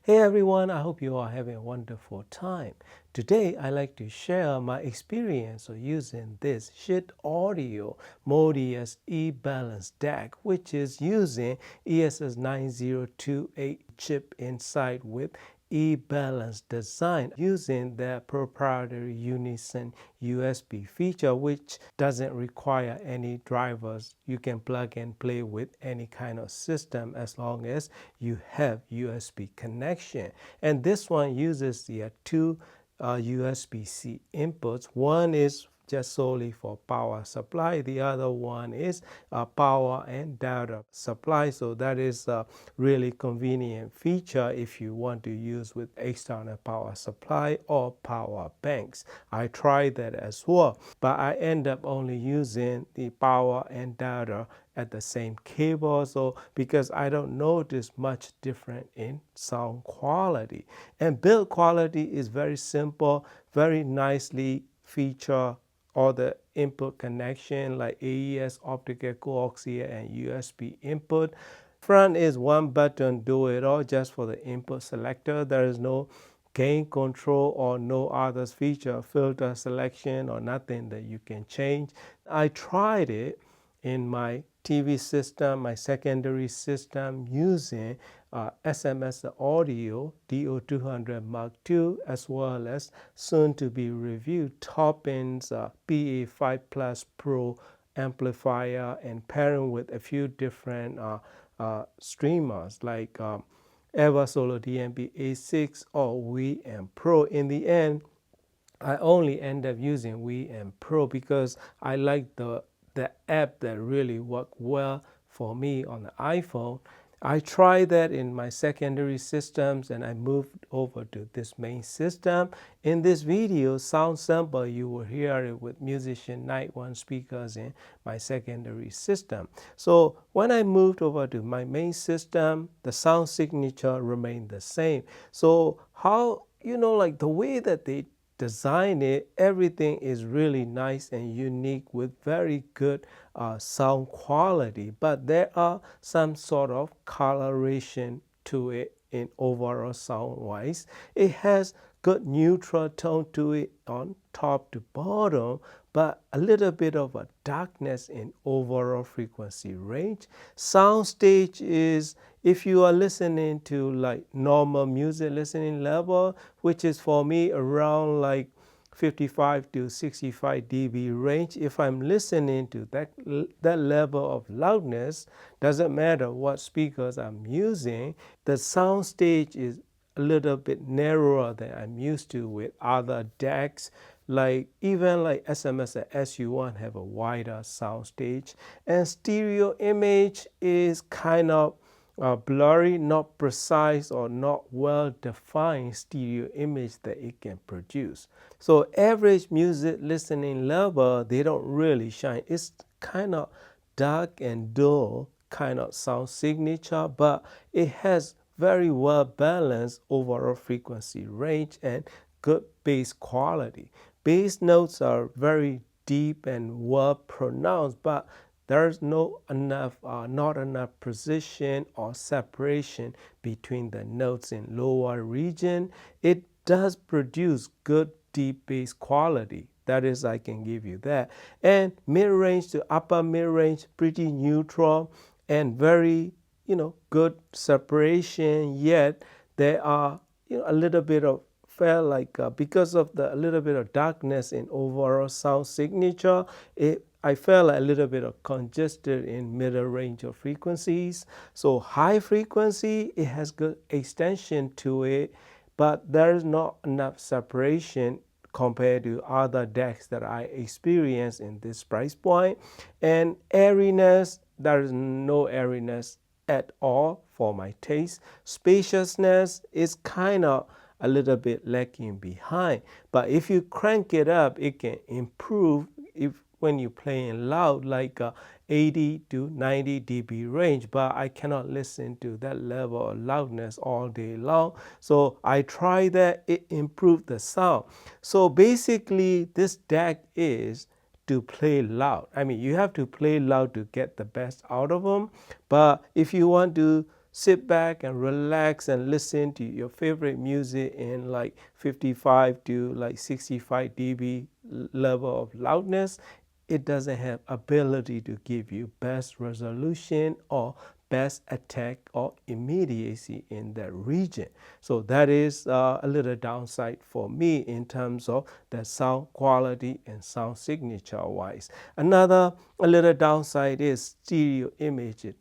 Hey everyone, I hope you are having a wonderful time. Today I like to share my experience of using this Schiit Audio Modius E-Balance DAC, which is using ESS9028 chip inside with E-Balance design using their proprietary Unison USB feature, which doesn't require any drivers. You can plug and play with any kind of system as long as you have USB connection. And this one uses the two USB-C inputs. One is just solely for power supply. The other one is power and data supply. So that is a really convenient feature if you want to use with external power supply or power banks. I tried that as well, but I end up only using the power and data at the same cable, so because I don't notice much different in sound quality. And build quality is very simple, very nicely feature all the input connection like AES, optical, coaxial, and USB input. Front is one button do it all just for the input selector. There is no gain control or no other feature, filter selection or nothing that you can change. I tried it in my TV system, my secondary system using SMS Audio DO200 Mark II, as well as soon to be reviewed Toppin's PA5 Plus Pro amplifier and pairing with a few different streamers like Eversolo DMP A6 or VM Pro. In the end, I only end up using VM Pro because I like the app that really worked well for me on the iPhone. I tried that in my secondary systems and I moved over to this main system. In this video, sound sample, you will hear it with Musician Night One speakers in my secondary system. So when I moved over to my main system, the sound signature remained the same. So how, like the way that they design it, everything is really nice and unique with very good sound quality, but there are some sort of coloration to it in overall sound wise. It has good neutral tone to it on top to bottom, but a little bit of a darkness in overall frequency range. Soundstage is, if you are listening to like normal music listening level, which is for me around like 55 to 65 dB range, if I'm listening to that level of loudness, doesn't matter what speakers I'm using, the sound stage is a little bit narrower than I'm used to with other DACs. Like even like SMS and SU1 have a wider sound stage, and stereo image is kind of blurry, not precise or not well defined stereo image that it can produce. So average music listening level, they don't really shine. It's kind of dark and dull kind of sound signature, but it has very well balanced overall frequency range and good bass quality. Bass notes are very deep and well pronounced, but there's not enough precision or separation between the notes in lower region. It does produce good deep bass quality. That is, I can give you that. And mid-range to upper mid-range, pretty neutral and very, good separation. Yet there are, a little bit of felt like because of the a little bit of darkness in overall sound signature, I felt a little bit of congested in middle range of frequencies. So high frequency, it has good extension to it, but there is not enough separation compared to other decks that I experienced in this price point. And airiness, there is no airiness at all for my taste. Spaciousness is kind of a little bit lacking behind, but if you crank it up, it can improve if when you're playing loud, like 80 to 90 dB range, but I cannot listen to that level of loudness all day long. So I tried that, it improved the sound. So basically this DAC is to play loud. I mean, you have to play loud to get the best out of them, but if you want to sit back and relax and listen to your favorite music in like 55 to like 65 dB level of loudness, it doesn't have ability to give you best resolution or best attack or immediacy in that region. So that is a little downside for me in terms of the sound quality and sound signature wise. Another a little downside is stereo image is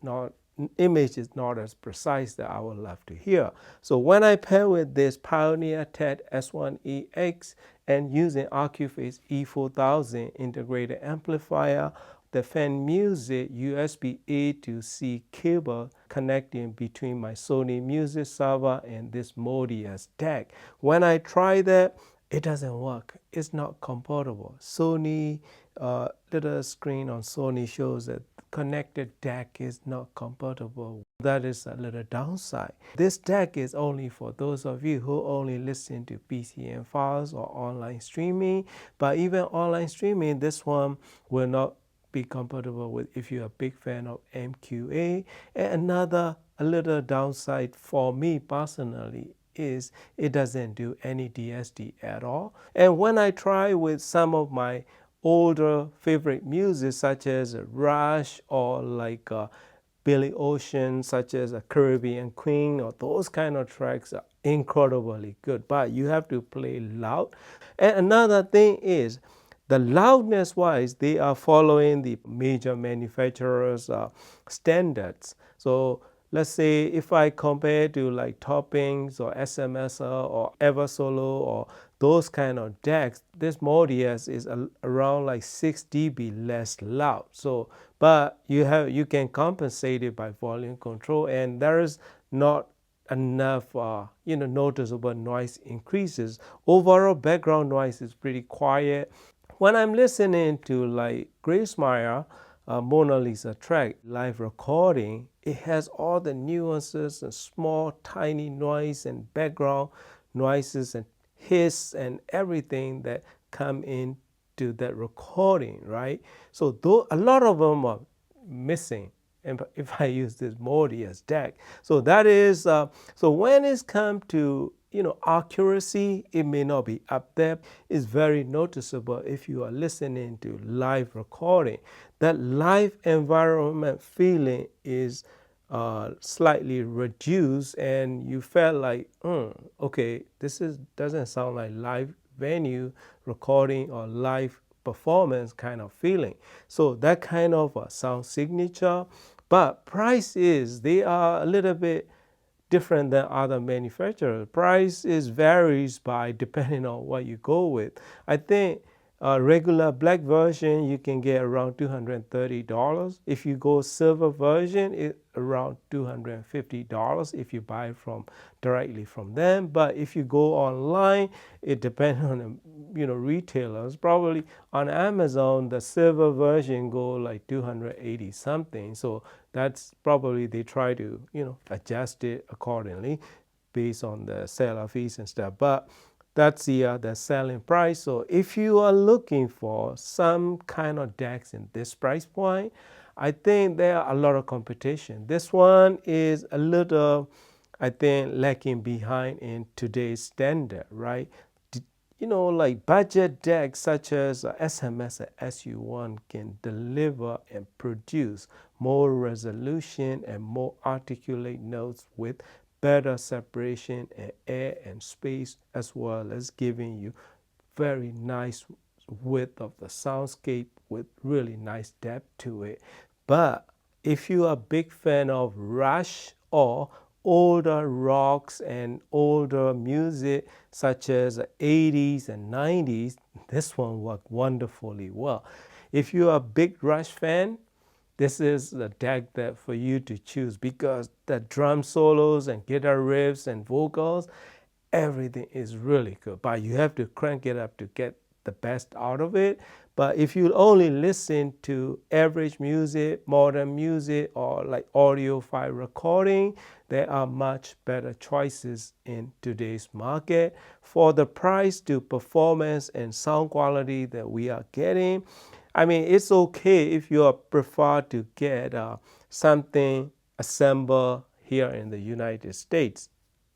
not as precise that I would love to hear. So when I pair with this Pioneer TED S1EX and using Accuphase E4000 integrated amplifier, the Fenmusic USB A to C cable connecting between my Sony Music Server and this Modius DAC. When I try that, it doesn't work. It's not compatible. Sony little screen on Sony shows that connected DAC is not compatible. That is a little downside. This DAC is only for those of you who only listen to PCM files or online streaming. But even online streaming, this one will not be compatible with if you're a big fan of MQA. And another a little downside for me personally is it doesn't do any DSD at all. And when I try with some of my older favorite music such as Rush or like Billy Ocean, such as a Caribbean Queen, or those kind of tracks are incredibly good, but you have to play loud. And another thing is the loudness wise, they are following the major manufacturers standards. So let's say if I compare to like Toppings or SMSL or Eversolo or those kind of decks, this Modius is around like 6 dB less loud. So, but you can compensate it by volume control, and there is not enough noticeable noise increases. Overall background noise is pretty quiet. When I'm listening to like Grace Meyer, Mona Lisa track live recording, it has all the nuances and small tiny noise and background noises and hiss and everything that come into that recording, right? So though a lot of them are missing if I use this Modius DAC. So that is, so when it's come to accuracy, it may not be up there. It's very noticeable if you are listening to live recording. That live environment feeling is slightly reduced, and you felt like, okay, doesn't sound like live venue recording or live performance kind of feeling. So that kind of a sound signature. But price is, they are a little bit different than other manufacturers. Price is varies by depending on what you go with. I think a regular black version you can get around $230. If you go silver version, it's around $250 if you buy from directly from them. But if you go online, it depends on the retailers. Probably on Amazon, the silver version go like 280 something. So that's probably they try to adjust it accordingly based on the seller fees and stuff. But that's the selling price. So if you are looking for some kind of DACs in this price point, I think there are a lot of competition. This one is a little, I think, lacking behind in today's standard, right? Like budget DACs such as SMS and SU1 can deliver and produce more resolution and more articulate notes with better separation and air and space, as well as giving you very nice width of the soundscape with really nice depth to it. But if you are a big fan of Rush or older rocks and older music such as 80s and 90s, this one worked wonderfully well. If you are a big Rush fan, this is the DAC that for you to choose, because the drum solos and guitar riffs and vocals, everything is really good. But you have to crank it up to get the best out of it. But if you only listen to average music, modern music, or like audiophile recording, there are much better choices in today's market. For the price to performance and sound quality that we are getting, I mean, it's okay if you prefer to get something assembled here in the United States.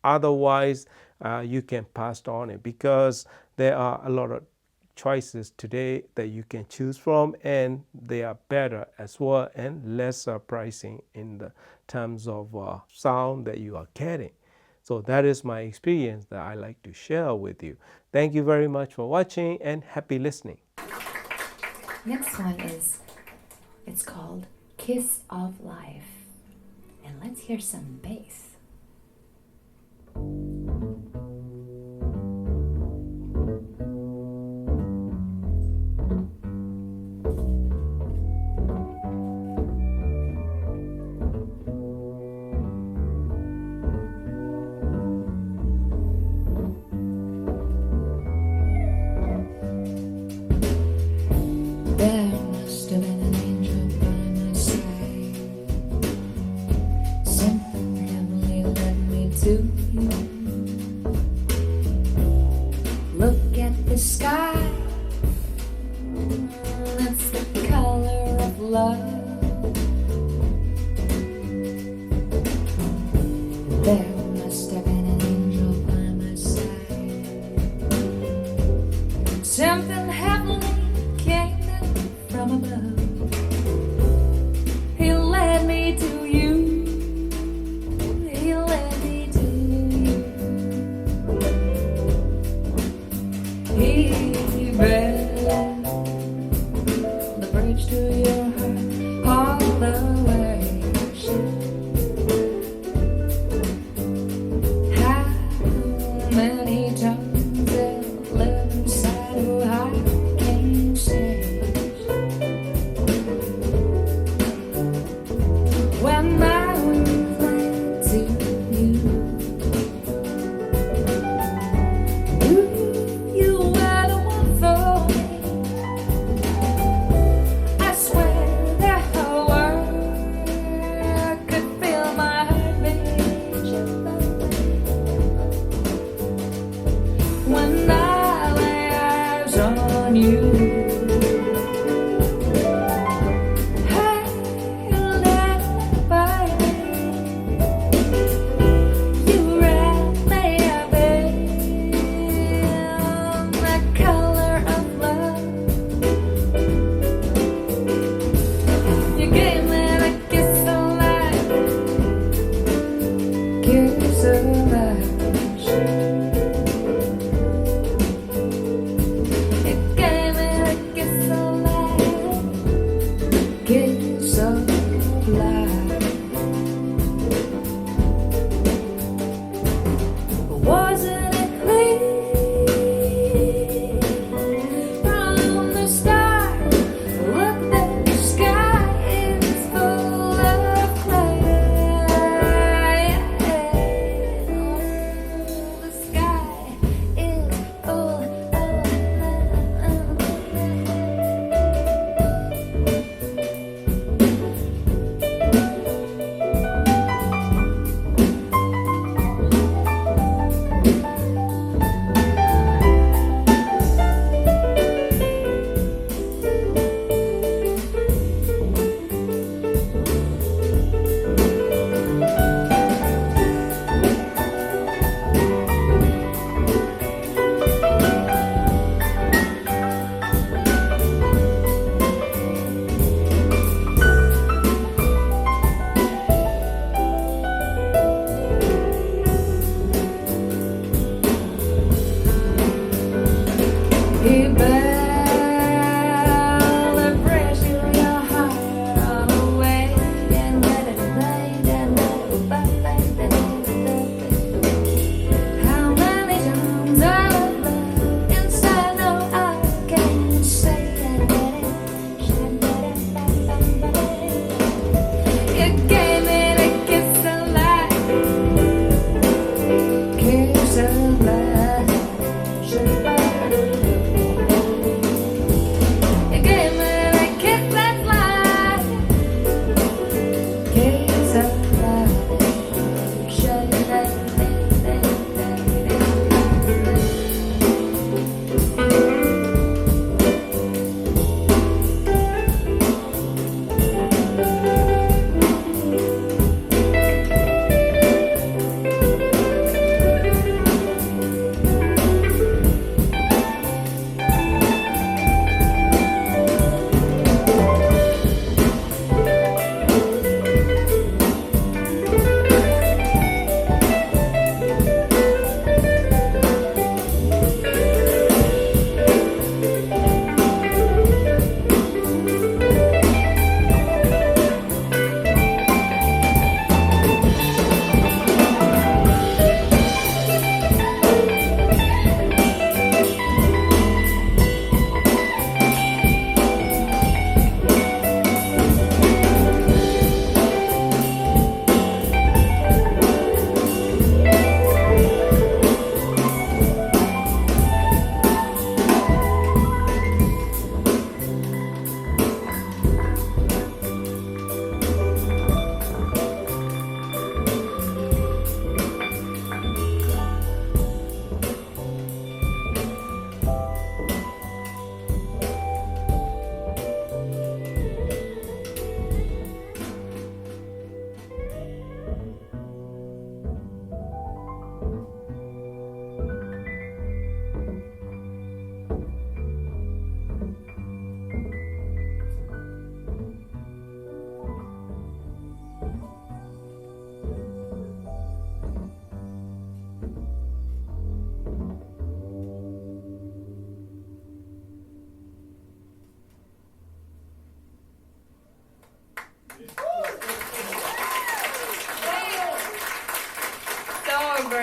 Otherwise, you can pass on it, because there are a lot of choices today that you can choose from, and they are better as well and lesser pricing in the terms of sound that you are getting. So that is my experience that I like to share with you. Thank you very much for watching, and happy listening. Next one it's called Kiss of Life. And let's hear some bass. Look at the sky, that's the color of love. There must have been an angel by my side. Something heavenly came down from above. He led me to you. He led me to you. He built the bridge to your heart all the way. How many times I live inside who I can't say. When I went to you, you were the one for me. I swear that whole world could feel my heartbeat when I lay eyes on you.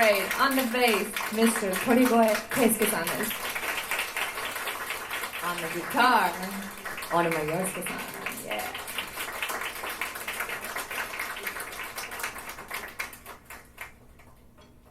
great. On the bass, Mr. Torigoe Keisuke-san. On the guitar, Onuma Yosuke-san.